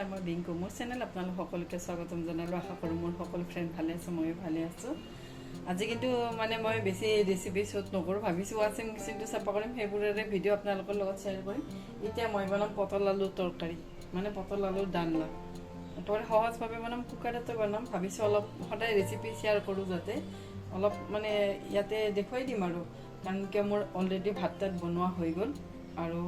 নমস্কাৰ মই বিংকু মোৰ চেনেল আপোনালোক সকলোকে স্বাগতম জনালো আশা কৰোঁ মোৰ সকলো ফ্ৰেণ্ড ভালে আছে ময়ো ভালে আছোঁ আজি কিন্তু মানে মই বেছি ৰেচিপি শ্বুট নকৰোঁ ভাবিছোঁ ৱাশ্বিং মেচিনটো চাফা কৰিম সেইবোৰৰে ভিডিঅ' আপোনালোকৰ লগত শ্বেয়াৰ কৰিম এতিয়া মই বনাম পটল আলু তৰকাৰী মানে পটল আলুৰ ডালনা একেবাৰে সহজভাৱে বনাম কুকাৰতে বনাম ভাবিছোঁ অলপ সদায় ৰেচিপি শ্বেয়াৰ কৰোঁ যাতে অলপ মানে ইয়াতে দেখুৱাই দিম আৰু কাৰণ কিয় মোৰ অলৰেডি ভাত তাত বনোৱা হৈ গ'ল আৰু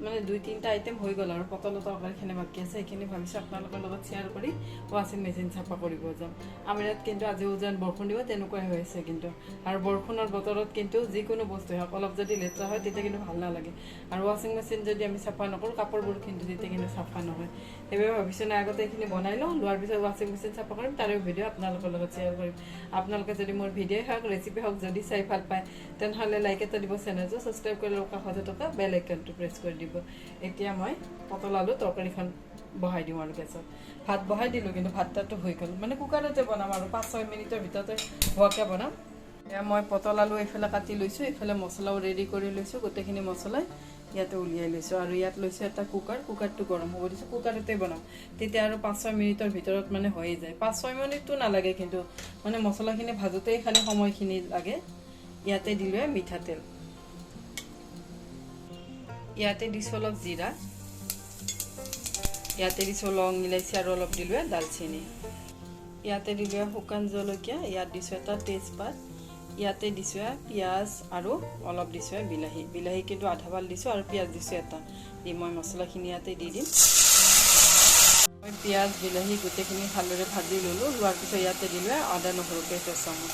মানে 2-3টা আইটেম হৈ গ'ল আৰু পটল তৰকাৰীখিনি বাকি আছে সেইখিনি ভাবিছোঁ আপোনালোকৰ লগত শ্বেয়াৰ কৰি ৱাশ্বিং মেচিন চাফা কৰিব যাম আমাৰ ইয়াত কিন্তু আজি উজান বৰষুণ দিব তেনেকুৱাই হৈ আছে কিন্তু আৰু বৰষুণৰ বতৰত কিন্তু যিকোনো বস্তু হওক অলপ যদি লেতেৰা হয় তেতিয়া কিন্তু ভাল নালাগে আৰু ৱাশ্বিং মেচিন যদি আমি চাফা নকৰোঁ কাপোৰবোৰ কিন্তু তেতিয়া কিন্তু চাফা নহয় সেইবাবে ভাবিছোঁ না আগতে এইখিনি বনাই লওঁ লোৱাৰ পিছত ৱাশ্বিং মেচিন চাফা কৰিম তাৰে ভিডিঅ' আপোনালোকৰ লগত শ্বেয়াৰ কৰিম আপোনালোকে যদি মোৰ ভিডিঅ' হওক ৰেচিপি হওক যদি চাই ভাল পায় তেনেহ'লে লাইক এটা দিব চেনেলটো ছাবস্ক্ৰাইব কৰি লওক কাষতে থকা বেল আইকনটো প্ৰেছ কৰি দিব এতিয়া মই পটল আলু তৰকাৰীখন বহাই দিওঁ আৰু গেছত ভাত বহাই দিলোঁ কিন্তু ভাতটো হৈ গ'ল মানে কুকাৰতে বনাম আৰু 5-6 মিনিটৰ ভিতৰতে হোৱাকৈ বনাম এয়া মই পটল আলু এইফালে কাটি লৈছোঁ এইফালে মছলাও ৰেডি কৰি লৈছোঁ গোটেইখিনি মছলাই ইয়াতে উলিয়াই লৈছোঁ আৰু ইয়াত লৈছোঁ এটা কুকাৰটো গৰম হ'ব দিছোঁ কুকাৰতে বনাম তেতিয়া আৰু 5-6 মিনিটৰ ভিতৰত মানে হৈয়ে যায় 5-6 মিনিটটো নালাগে কিন্তু মানে মছলাখিনি ভাজোতেই খালি সময়খিনি লাগে ইয়াতে দিলোঁ মিঠাতেল ইয়াতে দিছোঁ অলপ জিৰা ইয়াতে দিছোঁ লং ইলাইচি আৰু অলপ দিলোঁ দালচেনি ইয়াতে দিলোঁ শুকান জলকীয়া ইয়াত দিছোঁ এটা তেজপাত ইয়াতে দিছোঁ পিঁয়াজ আৰু অলপ দিছোঁ বিলাহী কিন্তু আধা ভাল দিছোঁ আৰু পিঁয়াজ দিছোঁ এটা দি মই মছলাখিনি ইয়াতে দি দিম মই পিঁয়াজ বিলাহী গোটেইখিনি ভালদৰে ভাজি ল'লোঁ লোৱাৰ পিছত ইয়াতে দিলোঁ আদা নহৰু পেষ্ট এচামুচ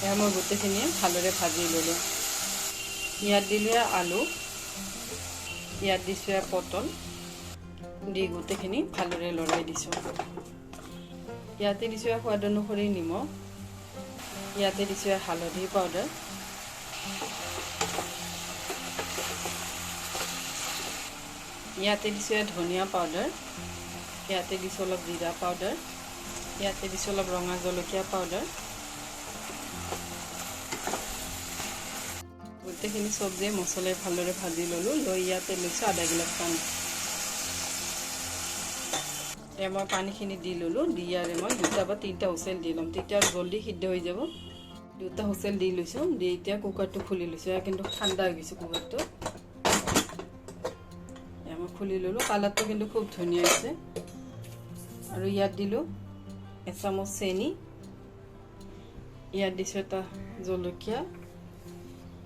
এয়া মই গোটেইখিনি ভালদৰে ভাজি ল'লোঁ ইয়াত দিলোঁ আলু ইয়াত দিছোঁ পটল দি গোটেইখিনি ভালদৰে লৰাই দিছোঁ ইয়াতে দিছোঁ সোৱাদ অনুসৰি নিমখ ইয়াতে দিছোঁ হালধি পাউডাৰ ইয়াতে দিছোঁ ধনিয়া পাউডাৰ ইয়াতে দিছোঁ অলপ জিৰা পাউডাৰ ইয়াতে দিছোঁ অলপ ৰঙা জলকীয়া পাউডাৰ গোটেইখিনি চব্জি মছলাই ভালদৰে ভাজি ল'লোঁ লৈ ইয়াতে লৈছোঁ আধা গিলাচ পানী এয়া মই পানীখিনি দি ল'লোঁ দি ইয়াৰে মই 2 বা 3টা হুইচেল দি ল'ম তেতিয়া আৰু জলদি সিদ্ধ হৈ যাব 2টা হুইচেল দি লৈছোঁ দি এতিয়া কুকাৰটো খুলি লৈছোঁ এয়া কিন্তু ঠাণ্ডা হৈ গৈছে কুকাৰটো এয়া মই খুলি ল'লোঁ কালাৰটো কিন্তু খুব ধুনীয়া হৈছে আৰু ইয়াত দিলোঁ এচামুচ চেনি ইয়াত দিছোঁ এটা জলকীয়া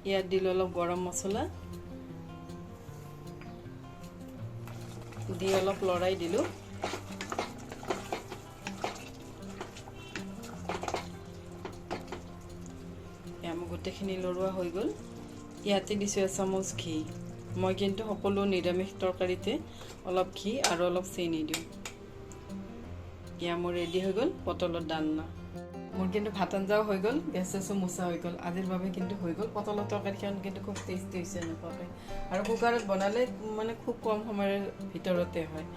ইয়াত দিলোঁ অলপ গৰম মছলা দি অলপ লৰাই দিলোঁ মোৰ গোটেইখিনি লৰোৱা হৈ গ'ল ইয়াতে দিছোঁ এচামুচ ঘি মই কিন্তু সকলো নিৰামিষ তৰকাৰীতে অলপ ঘি আৰু অলপ চেনি দিওঁ এয়া মোৰ ৰেডি হৈ গ'ল পটলৰ ডালনা মোৰ কিন্তু ভাত আঞ্জাও হৈ গ'ল গেছো মোচা হৈ গ'ল আজিৰ বাবে কিন্তু হৈ গ'ল পটলৰ তৰকাৰীখন কিন্তু খুব টেষ্টি হৈছে এনেকুৱাকৈ আৰু কুকাৰত বনালে মানে খুব কম সময়ৰ ভিতৰতে হয়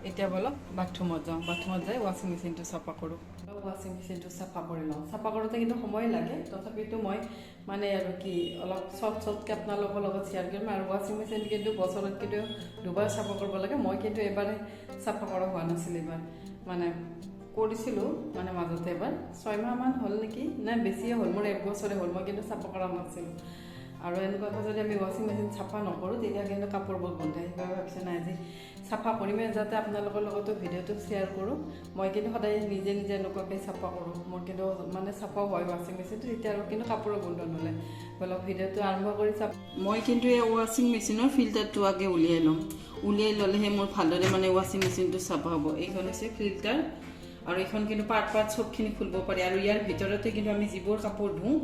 এতিয়া বলক বাথৰুমত যাওঁ বাথৰুমত যাই ৱাশ্বিং মেচিনটো চাফা কৰোঁ ৱাশ্বিং মেচিনটো চাফা কৰি লওঁ চাফা কৰোঁতে কিন্তু সময় লাগে তথাপিতো মই মানে আৰু কি অলপ চৰ্টকৈ আপোনালোকৰ লগত শ্বেয়াৰ কৰিম আৰু ৱাশ্বিং মেচিন কিন্তু বছৰত কিন্তু 2বাৰ চাফা কৰিব লাগে মই কিন্তু এবাৰে চাফা কৰা হোৱা নাছিল এবাৰ মানে কৰিছিলোঁ মানে মাজতে এবাৰ 6 মাহমান হ'ল নেকি নাই বেছিয়ে হ'ল মোৰ 1 বছৰে হ'ল মই কিন্তু চাফা কৰা নাছিলোঁ আৰু এনেকুৱাকৈ যদি আমি ৱাশ্বিং মেচিন চাফা নকৰোঁ তেতিয়া কিন্তু কাপোৰবোৰ গোন্ধাই সেইবাবে ভাবিছোঁ নাই আজি চাফা কৰিমেই যাতে আপোনালোকৰ লগতো ভিডিঅ'টো শ্বেয়াৰ কৰোঁ মই কিন্তু সদায় নিজে এনেকুৱাকৈ চাফা কৰোঁ মোৰ কিন্তু মানে চাফাও হয় ৱাশ্বিং মেচিনটো তেতিয়া আৰু কিন্তু কাপোৰৰ গোন্ধ নলয় বলক ভিডিঅ'টো আৰম্ভ কৰি মই কিন্তু এই ৱাশ্বিং মেচিনৰ ফিল্টাৰটো আগে উলিয়াই ল'ম উলিয়াই ল'লেহে মোৰ ভালদৰে মানে ৱাশ্বিং মেচিনটো চাফা হ'ব এইখন হৈছে ফিল্টাৰ আৰু এইখন কিন্তু পাৰ্ট সবখিনি খুলিব পাৰি আৰু ইয়াৰ ভিতৰতে কিন্তু আমি যিবোৰ কাপোৰ ধুওঁ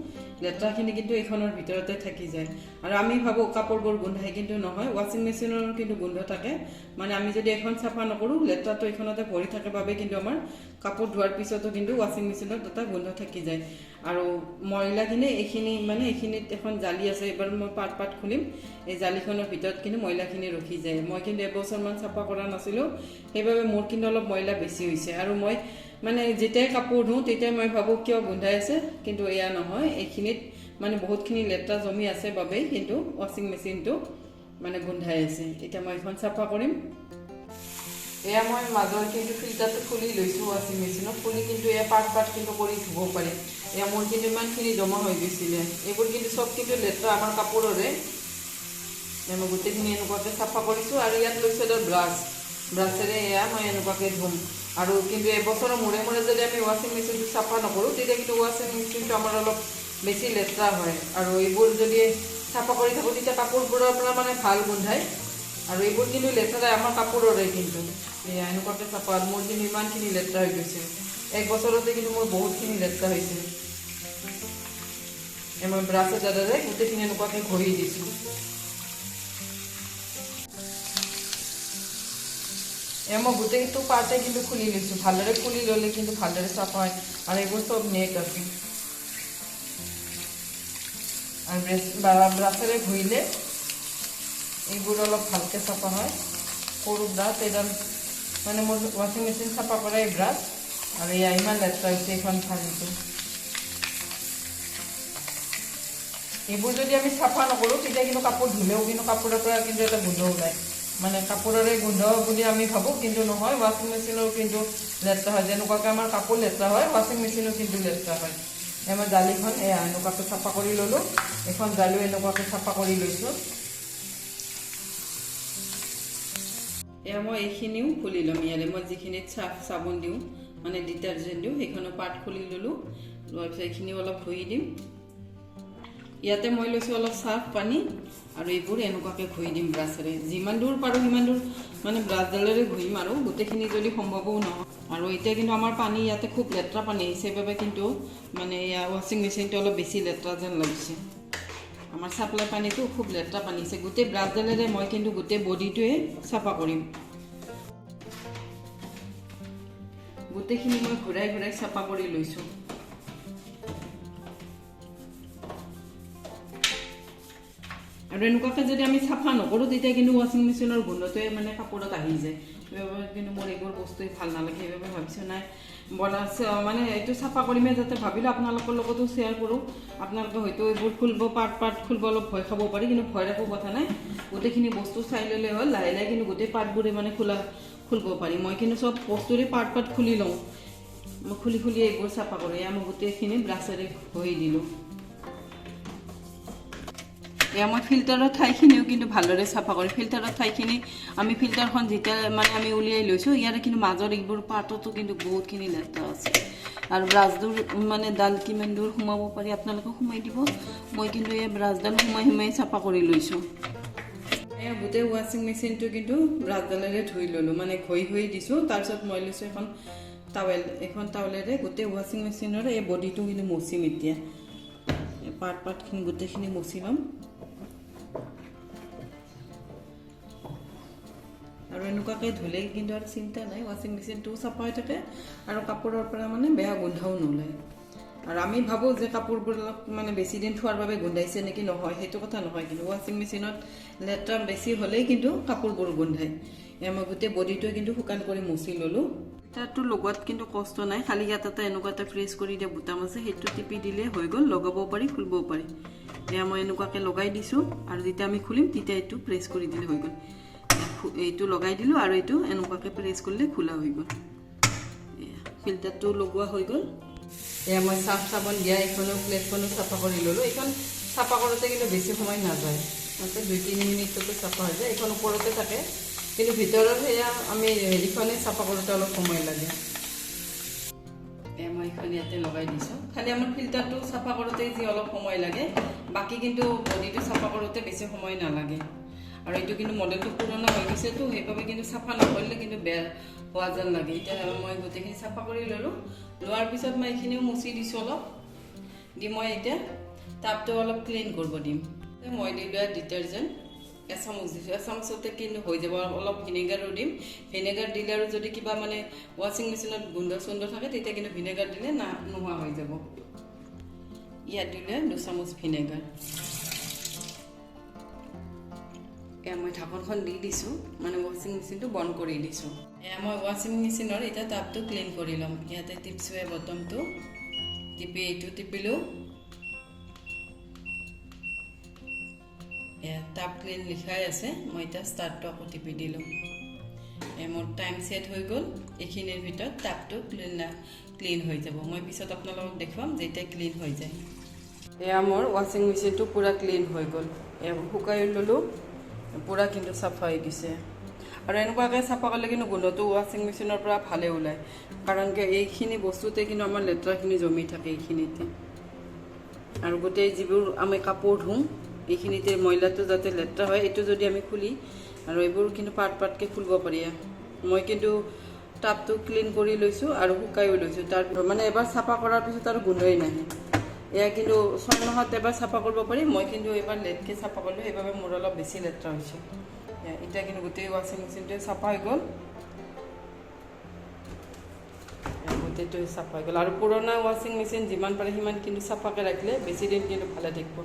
লেতেৰাখিনি কিন্তু এইখনৰ ভিতৰতে থাকি যায় আৰু আমি ভাবোঁ কাপোৰবোৰ গোন্ধাই কিন্তু নহয় ৱাশ্বিং মেচিনৰ কিন্তু গোন্ধ থাকে মানে আমি যদি এখন চাফা নকৰোঁ লেতেৰাটো এইখনতে ভৰি থাকে বাবে কিন্তু আমাৰ কাপোৰ ধোৱাৰ পিছতো কিন্তু ৱাশ্বিং মেচিনত এটা গোন্ধ থাকি যায় আৰু ময়লাখিনি এইখিনিত এখন জালি আছে এবাৰ মই পাৰ্ট খুলিম এই জালিখনৰ ভিতৰত কিন্তু ময়লাখিনি ৰখি যায় মই কিন্তু এবছৰমান চাফা কৰা নাছিলোঁ সেইবাবে মোৰ কিন্তু অলপ ময়লা বেছি হৈছে আৰু মই মানে যেতিয়াই কাপোৰ ধুওঁ তেতিয়াই মই ভাবোঁ কিয় গোন্ধাই আছে কিন্তু এয়া নহয় এইখিনিত মানে বহুতখিনি লেতেৰা জমি আছে বাবেই কিন্তু ৱাশ্বিং মেচিনটো মানে গোন্ধাই আছে এতিয়া মই এখন চাফা কৰিম এয়া মই মাজৰ কিন্তু ফিল্টাৰটো খুলি লৈছোঁ ৱাশ্বিং মেচিনত, খুলি কিন্তু এয়া পাৰ্ট কিন্তু কৰি ধুব পাৰি। এয়া মোৰ কিন্তু ইমানখিনি জমা হৈ গৈছিলে, এইবোৰ কিন্তু চব কিন্তু লেতেৰা আমাৰ কাপোৰৰে। মই গোটেইখিনি এনেকুৱাকৈ চাফা কৰিছোঁ। আৰু ইয়াত লৈছোঁ এটা ব্ৰাছেৰে এয়া মই এনেকুৱাকৈ ধুম। আৰু কিন্তু এবছৰৰ মূৰে মূৰে যদি আমি ৱাশ্বিং মেচিনটো চাফা নকৰোঁ, তেতিয়া কিন্তু ৱাশ্বিং মেচিনটো আমাৰ অলপ বেছি লেতেৰা হয়। আৰু এইবোৰ যদি চাফা কৰি থাকোঁ, তেতিয়া কাপোৰবোৰৰ পৰা মানে ভাল গোন্ধায়। আৰু এইবোৰ কিন্তু লেতেৰা আমাৰ কাপোৰৰে কিন্তু এয়া এনেকুৱাকৈ চাফা। মোৰ কিন্তু ইমানখিনি লেতেৰা হৈ গৈছে, এক বছৰতে কিন্তু মোৰ বহুতখিনি লেতেৰা হৈছে। মই ব্ৰাছৰ দ্বাৰাৰে গোটেইখিনি এনেকুৱাকৈ ঘঁহি দিছোঁ। মই গোটেইটো পাৰ্টে কিন্তু খুলি লৈছোঁ, ভালদৰে খুলি ল'লে কিন্তু ভালদৰে চাফা হয়। আৰু এইবোৰ চব নেট আছে। আৰু ব্ৰাছেৰে ঘঁহিলে এইবোৰ অলপ ভালকৈ চাফা হয়। সৰু ব্ৰাছ এডাল মানে মোৰ ৱাশ্বিং মেচিন চাফা কৰাই ব্ৰাছ। আৰু এয়া ইমান লেতেৰা হৈছে এইখন ভালটো। এইবোৰ যদি আমি চাফা নকৰোঁ, তেতিয়া কিন্তু কাপোৰ ধুলেও কিন্তু কাপোৰৰ পৰা কিন্তু এটা গোন্ধ ওলায়। মানে কাপোৰৰে গোন্ধ বুলি আমি ভাবোঁ, কিন্তু নহয়, ৱাশ্বিং মেচিনৰ কিন্তু লেতেৰা হয়। যেনেকুৱাকৈ আমাৰ কাপোৰ লেতেৰা হয়, ৱাশ্বিং মেচিনো কিন্তু লেতেৰা হয়। মই জালিখন এয়া এনেকুৱাকৈ চাফা কৰি ল'লোঁ। এখন জালিও এনেকুৱাকৈ চাফা কৰি লৈছোঁ। এয়া মই এইখিনিও খুলি ল'ম। ইয়াৰে মই যিখিনিত চাবোন দিওঁ, মানে ডিটাৰজেণ্ট দিওঁ, সেইখনো পাৰ্ট খুলি ল'লোঁ। লোৱাৰ পিছত এইখিনিও অলপ ধুই দিম। ইয়াতে মই লৈছোঁ অলপ চাৰ্ফ পানী, আৰু এইবোৰ এনেকুৱাকৈ ঘঁহি দিম ব্ৰাছেৰে। যিমান দূৰ পাৰোঁ সিমান দূৰ মানে ব্ৰাছডালেৰে ঘঁহিম, আৰু গোটেইখিনি যদি সম্ভৱো নহয়। আৰু এতিয়া কিন্তু আমাৰ পানী ইয়াতে খুব লেতেৰা পানী আহিছে, সেইবাবে কিন্তু মানে এয়া ৱাশ্বিং মেচিনটো অলপ বেছি লেতেৰা যেন লাগিছে। আমাৰ চাপ্লাই পানীটো খুব লেতেৰা পানী আহিছে। গোটেই ব্ৰাছডালেৰে মই কিন্তু গোটেই বডিটোৱে চাফা কৰিম। গোটেইখিনি মই ঘূৰাই ঘূৰাই চাফা কৰি লৈছোঁ। আৰু এনেকুৱাকৈ যদি আমি চাফা নকৰোঁ, তেতিয়া কিন্তু ৱাশ্বিং মেচিনৰ গোন্ধটোৱে মানে কাপোৰত আহি যায়। সেইবাবে কিন্তু মোৰ এইবোৰ বস্তুৱে ভাল নালাগে। সেইবাবে ভাবিছোঁ নাই মানে এইটো চাফা কৰিমে, যাতে ভাবিলোঁ আপোনালোকৰ লগতো শ্বেয়াৰ কৰোঁ। আপোনালোকে হয়তো এইবোৰ খুলিব পাৰ্ট খুলিব অলপ ভয় খাব পাৰি, কিন্তু ভয় একো কথা নাই। গোটেইখিনি বস্তু চাই ল'লে হ'ল। লাহে লাহে কিন্তু গোটেই পাৰ্টবোৰে মানে খুলিব পাৰি। মই কিন্তু চব বস্তুৰে পাৰ্ট খুলি লওঁ। মই খুলি এইবোৰ চাফা কৰোঁ। এয়া মই গোটেইখিনি ব্ৰাছেৰে ঘঁহি দিলোঁ। এয়া মই ফিল্টাৰৰ ঠাইখিনিও কিন্তু ভালদৰে চাফা কৰিম। ফিল্টাৰৰ ঠাইখিনি আমি ফিল্টাৰখন যেতিয়া মানে আমি উলিয়াই লৈছোঁ, ইয়াৰে কিন্তু মাজৰ এইবোৰ পাৰ্টতো কিন্তু বহুতখিনি লেতেৰা আছে। আৰু ব্ৰাছডাল মানে ডাল কিমান দূৰ সোমাব পাৰি আপোনালোকে সোমাই দিব। মই কিন্তু এই ব্ৰাছডাল সোমাই চাফা কৰি লৈছোঁ। এয়া গোটেই ৱাশ্বিং মেচিনটো কিন্তু ব্ৰাছডালেৰে ধুই ল'লোঁ, মানে ঘঁহি দিছোঁ। তাৰপিছত মই লৈছোঁ এখন টাৱেল। এখন টাৱেলেৰে গোটেই ৱাশ্বিং মেচিনৰ এই বডিটো কিন্তু মচিম। এতিয়া পাৰ্টখিনি গোটেইখিনি মচি ল'ম। আৰু এনেকুৱাকৈ ধুলে কিন্তু আৰু চিন্তা নাই, ৱাশ্বিং মেচিনটোও চাফা হৈ থাকে আৰু কাপোৰৰ পৰা মানে বেয়া গোন্ধাও নোলায়। আৰু আমি ভাবোঁ যে কাপোৰবোৰ অলপ মানে বেছি দিন থোৱাৰ বাবে গোন্ধাইছে নেকি, নহয়, সেইটো কথা নহয়। কিন্তু ৱাশ্বিং মেচিনত লেতেৰা বেছি হ'লেই কিন্তু কাপোৰবোৰ গোন্ধায়। মই গোটেই বডিটোৱে কিন্তু শুকান কৰি মচি ল'লোঁ। তাতো লগোৱাত কিন্তু কষ্ট নাই, খালি ইয়াত এনেকুৱা এটা প্ৰেছ কৰি দিয়া বুটাম আছে, সেইটো টিপি দিলে হৈ গ'ল। লগাব পাৰি, খুলিব পাৰি। এয়া মই এনেকুৱাকৈ লগাই দিছোঁ, আৰু যেতিয়া আমি খুলিম তেতিয়া এইটো প্ৰেছ কৰি দিলে হৈ গ'ল। এইটো লগাই দিলোঁ, আৰু এইটো এনেকুৱাকৈ প্ৰেছ কৰিলে খোলা হৈ গ'ল। ফিল্টাৰটো লগোৱা হৈ গ'ল। এয়া মই চাফ চাবোন দিয়া এইখনো প্লেটখনো চাফা কৰি ল'লোঁ। এইখন চাফা কৰোঁতে কিন্তু বেছি সময় নাযায়, মাত্ৰ 2-3 মিনিটতে চাফা হৈ যায়। এইখন ওপৰতে থাকে, কিন্তু ভিতৰত সেয়া আমি হেৰিখনে চাফা কৰোঁতে অলপ সময় লাগে। মই এইখন ইয়াতে লগাই দিছোঁ। খালি আমাৰ ফিল্টাৰটো চাফা কৰোঁতে যি অলপ সময় লাগে, বাকী কিন্তু বডিটো চাফা কৰোঁতে বেছি সময় নালাগে। আৰু এইটো কিন্তু মডেলটো পুৰণা হৈ গৈছেতো, সেইবাবে কিন্তু চাফা নকৰিলে কিন্তু বেয়া হোৱা যেন লাগে। এতিয়া মই গোটেইখিনি চাফা কৰি ল'লোঁ। লোৱাৰ পিছত মই এইখিনিও মচি দিছোঁ অলপ দি। মই এতিয়া টাবটো অলপ ক্লিন কৰিব দিম। মই দিলোঁ ডিটাৰজেণ্ট এচামুচ দিছোঁ। এচামুচতে কিন্তু হৈ যাব। অলপ ভিনেগাৰো দিম। ভিনেগাৰ দিলে আৰু যদি কিবা মানে ৱাশ্বিং মেচিনত গোন্ধ চোন্ধ থাকে, তেতিয়া কিন্তু ভিনেগাৰ দিলে নোহোৱা হৈ যাব। ইয়াত দিলে 2 চামুচ ভিনেগাৰ। এয়া মই ঢাকনখন দি দিছোঁ, মানে ৱাশ্বিং মেচিনটো বন্ধ কৰি দিছোঁ। এয়া মই ৱাশ্বিং মেচিনৰ এতিয়া টাবটো ক্লিন কৰি ল'ম। ইয়াতে টিপছোঁ বটমটো টিপি এইটো টিপিলোঁ। এয়া টাব ক্লিন লিখাই আছে। মই এতিয়া ষ্টাৰ্টটো আকৌ টিপি দিলোঁ। মোৰ টাইম সেট হৈ গ'ল এইখিনিৰ ভিতৰত টাপটো ক্লিন হৈ যাব মই পিছত আপোনালোকক দেখুৱাম যেতিয়া ক্লিন হৈ যায় এয়া মোৰ ৱাশ্বিং মেচিনটো পুৰা ক্লিন হৈ গ'ল শুকাই ল'লোঁ পুৰা কিন্তু চাফা হৈ গৈছে আৰু এনেকুৱাকৈ চাফা কৰিলে কিন্তু গোন্ধটো ৱাশ্বিং মেচিনৰ পৰা ভালে ওলায় কাৰণ কি এইখিনি বস্তুতে কিন্তু আমাৰ লেতেৰাখিনি জমি থাকে এইখিনিতে আৰু গোটেই যিবোৰ আমি কাপোৰ ধুম এইখিনিতে ময়লাটো যাতে লেতেৰা হয় এইটো যদি আমি খুলি আৰু এইবোৰ কিন্তু পাৰ্টকৈ খুলিব পাৰি মই কিন্তু টাপটো ক্লিন কৰি লৈছোঁ আৰু শুকাইও লৈছোঁ তাৰ মানে এবাৰ চাফা কৰাৰ পিছত আৰু গোন্ধই নাহে এয়া কিন্তু 6 মাহত এবাৰ চাফা কৰিব পাৰি মই কিন্তু এবাৰ লেটকৈ চাফা কৰিলোঁ সেইবাবে মোৰ অলপ বেছি লেতেৰা হৈছে এতিয়া কিন্তু গোটেই ৱাশ্বিং মেচিনটোৱে চাফা হৈ গ'ল গোটেইটো চাফা হৈ গ'ল আৰু পুৰণা ৱাশ্বিং মেচিন যিমান পাৰে সিমান কিন্তু চাফাকৈ ৰাখিলে বেছি দিন কিন্তু ভালে থাকিব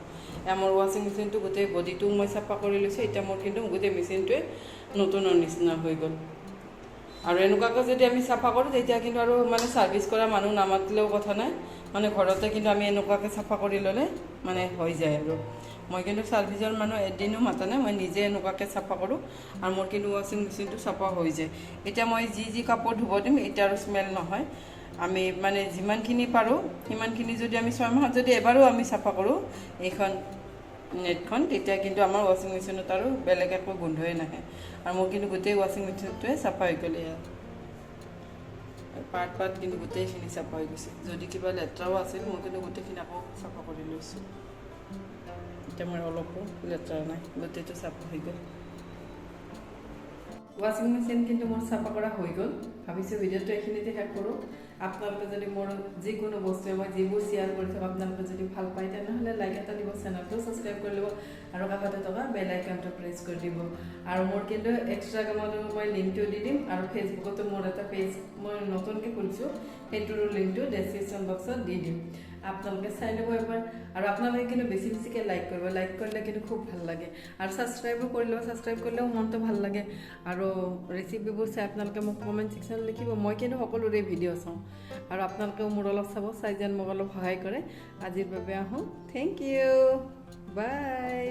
মোৰ ৱাশ্বিং মেচিনটো গোটেই বডিটো মই চাফা কৰি লৈছোঁ এতিয়া মোৰ কিন্তু গোটেই মেচিনটোৱে নতুনৰ নিচিনা হৈ গ'ল আৰু এনেকুৱাকৈ যদি আমি চাফা কৰোঁ তেতিয়া কিন্তু আৰু মানে ছাৰ্ভিচ কৰা মানুহ নামাতিলেও কথা নাই মানে ঘৰতে কিন্তু আমি এনেকুৱাকৈ চাফা কৰি ল'লে মানে হৈ যায় আৰু মই কিন্তু ছাৰ্ভিচৰ মানুহ এদিনো মাতা নাই মই নিজে এনেকুৱাকৈ চাফা কৰোঁ আৰু মোৰ কিন্তু ৱাশ্বিং মেচিনটো চাফা হৈ যায় এতিয়া মই যি কাপোৰ ধুব দিম এতিয়া আৰু স্মেল নহয় আমি মানে যিমানখিনি পাৰোঁ সিমানখিনি যদি আমি 6 মাহত যদি এবাৰো আমি চাফা কৰোঁ এইখন নেটখন তেতিয়া কিন্তু আমাৰ ৱাশ্বিং মেচিনত আৰু বেলেগ একো গোন্ধই নাহে আৰু মোৰ কিন্তু গোটেই ৱাশ্বিং মেচিনটোৱে চাফা হৈ গ'ল পাৰ্ট কিন্তু গোটেইখিনি চাফা হৈ গৈছে যদি কিবা লেতেৰাও আছিল মই কিন্তু গোটেইখিনি আকৌ চাফা কৰি লৈছোঁ এতিয়া মোৰ অলপো লেতেৰা নাই গোটেইটো চাফা হৈ গ'ল ৱাশ্বিং মেচিন কিন্তু মোৰ চাফা কৰা হৈ গ'ল ভাবিছোঁ ভিডিঅ'টো এইখিনিতে শেষ কৰোঁ আপোনালোকে যদি মোৰ যিকোনো বস্তুৱে মই যিবোৰ শ্বেয়াৰ কৰি থাকোঁ আপোনালোকে যদি ভাল পায় তেনেহ'লে লাইক এটা দিব চেনেলটো ছাবস্ক্ৰাইব কৰি ল'ব আৰু কাষতে থকা বেল আইকনটো প্ৰেছ কৰি দিব আৰু মোৰ কিন্তু ইনষ্টাগ্ৰামতো মই লিংকটো দি দিম আৰু ফেচবুকতো মোৰ এটা পেজ মই নতুনকৈ খুলিছোঁ সেইটোৰ লিংকটো ডেছক্ৰিপশ্যন বক্সত দি দিম আপোনালোকে চাই ল'ব এবাৰ আৰু আপোনালোকে কিন্তু বেছিকৈ লাইক কৰিব লাইক কৰিলে কিন্তু খুব ভাল লাগে আৰু ছাবস্ক্ৰাইবো কৰি ল'ব ছাবস্ক্ৰাইব কৰিলেও মনটো ভাল লাগে আৰু ৰেচিপিবোৰ চাই আপোনালোকে মোক কমেণ্ট ছেকশ্যনত লিখিব মই কিন্তু সকলোৰে ভিডিঅ' চাওঁ আৰু আপোনালোকেও মোৰ অলপ চাব চাই যেন মোক অলপ সহায় কৰে আজিৰ বাবে আহোঁ থেংক ইউ বাই